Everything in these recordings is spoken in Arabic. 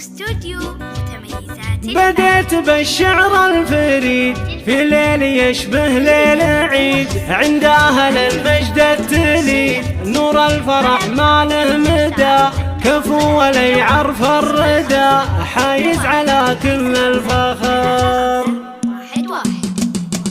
استوديو متميزات. بديت بالشعر الفريد في ليل يشبه ليل عيد، عند أهل المجد التليد نور الفرح ما له مدى، كفو ولا يعرف الردى، حايز على كل الفخر.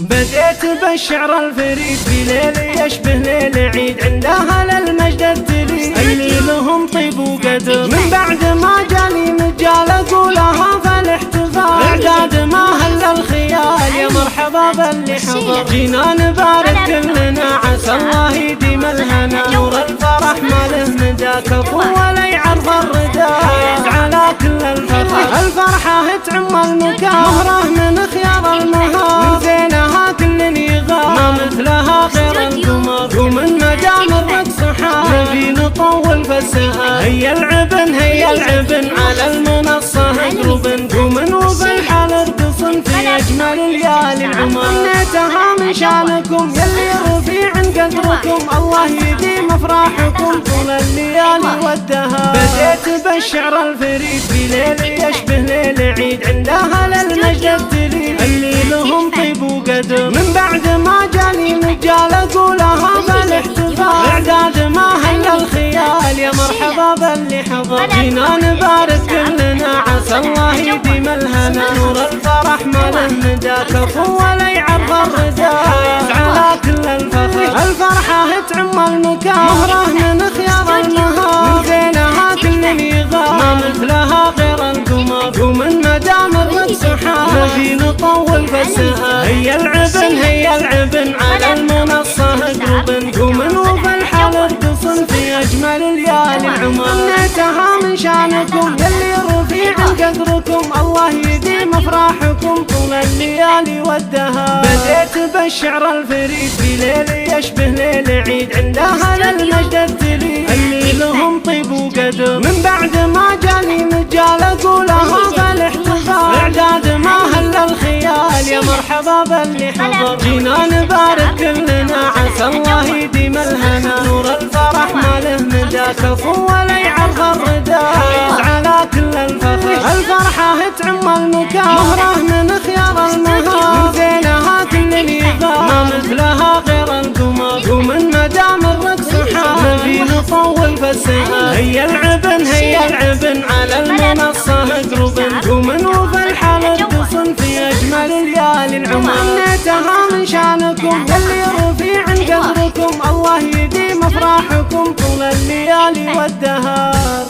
بديت بالشعر الفريد في ليل يشبه ليل عيد، عند أهل المجد التليد اللي لهم طيب وقدر، من بعد ما جاني مجال أقولها فالاحتفال، إعداد ما هل الخيال يا مرحبا باللي حضر، جينا نبارك كلنا عسى الله يديم الهنا، نور الفرح ما له مدى، كفو ولا يعرف الردى، حايز على كل الفخر. الفرحة تعم المكان، مهره من خيار المهار، من زينها كل يغار، ما مثلها غير القمر، ومن مدام الرقص حار نبي نطول فالسهر، هيا العبن على المنصة اقربن، قومن وبالحال ارقصن في اجمل ليالي العمر، نيتها من شانكم يلي رفيع قدركم، الله يديم افراحكم طول الليالي والدهر. بديت بالشعر الفريد في ليل يشبه ليل عيد، عند اهل المجد التليد اللي لهم طيب وقدر، من بعد ما جاني مجال اقولها بالاحتفال، اعداد ما هل الخيال يا مرحبا باللي حضر، جينا نبارك كلنا عسى الله يديم الهنا، نور الفرح ما له مدى، كفو ولا يعرف الردى، حايز على كل الفخر. الفرحة تعم المكان، مهره من خيار المهار، من زينها كل يغار، ما مثلها غير القمر، ومن مدام الرقص حار نبي نطول فالسهر، هيا العبن على المنصة اقربن، قومن وبالحال ارقصن في اجمل ليالي العمر، نيتها من شانكم يلي رفيع قدركم، الله يديم افراحكم طول الليالي والدهر. بديت بالشعر الفريد في ليل يشبه ليل عيد، عند اهل المجد التليد اللي لهم طيب وقدر، من بعد ما جاني مجال اقولها بالاحتفال، اعداد ما هل الخيال يا مرحبا باللي حضر، جينا نبارك كلنا عسى الله يديم الهنا، نور الفرح ما له مدى، كفو ولا يعرف الردى، حايز على كل الفخر. الفرحة تعم المكان، مهره من خيار المهار، من زينها كل يغار، ما مثلها غير القمر، ومن مدام الرقص حار نبي نطول فالسهر، هيا العبن على المنصة اقربن، قومن وبالحال ارقصن في اجمل ليالي العمر، نيتها من شانكم يلي رفيع قدركم، الله يديم افراحكم طول الليالي والدهر.